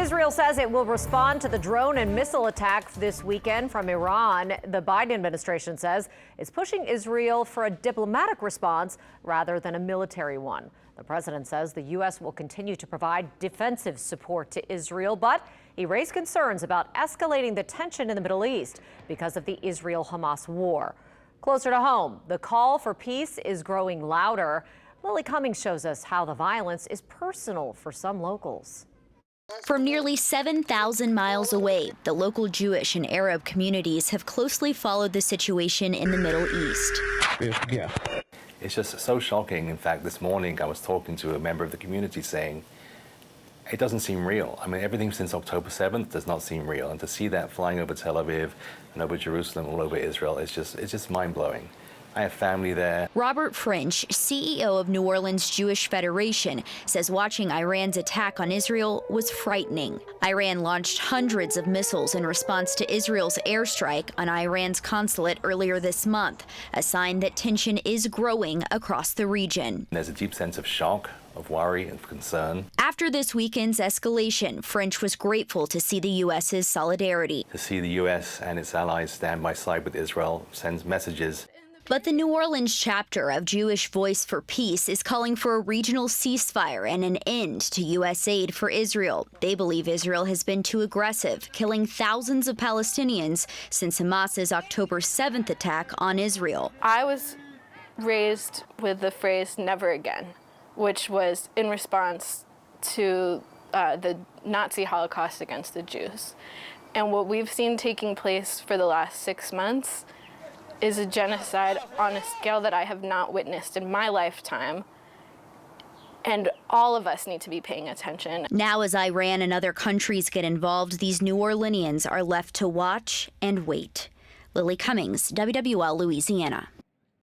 Israel says it will respond to the drone and missile attack this weekend from Iran. The Biden administration says it's pushing Israel for a diplomatic response rather than a military one. The president says the U.S. will continue to provide defensive support to Israel, but he raised concerns about escalating the tension in the Middle East because of the Israel-Hamas war. Closer to home, the call for peace is growing louder. Lily Cummings shows us how the violence is personal for some locals. From nearly 7,000 miles away, the local Jewish and Arab communities have closely followed the situation in the Middle East. Yeah. It's just so shocking. In fact, this morning I was talking to a member of the community saying, it doesn't seem real. I mean, everything since October 7th does not seem real. And to see that flying over Tel Aviv and over Jerusalem, all over Israel, it's just mind-blowing. I have family there. Robert French, CEO of New Orleans Jewish Federation, says watching Iran's attack on Israel was frightening. Iran launched hundreds of missiles in response to Israel's airstrike on Iran's consulate earlier this month, a sign that tension is growing across the region. There's a deep sense of shock, of worry and concern. After this weekend's escalation, French was grateful to see the U.S.'s solidarity. To see the U.S. and its allies stand by side with Israel sends messages. But the New Orleans chapter of Jewish Voice for Peace is calling for a regional ceasefire and an end to U.S. aid for Israel. They believe Israel has been too aggressive, killing thousands of Palestinians since Hamas's October 7th attack on Israel. I was raised with the phrase "never again," which was in response to the Nazi Holocaust against the Jews. And what we've seen taking place for the last 6 months is a genocide on a scale that I have not witnessed in my lifetime. And all of us need to be paying attention. Now, as Iran and other countries get involved, these New Orleanians are left to watch and wait. Lily Cummings, WWL, Louisiana.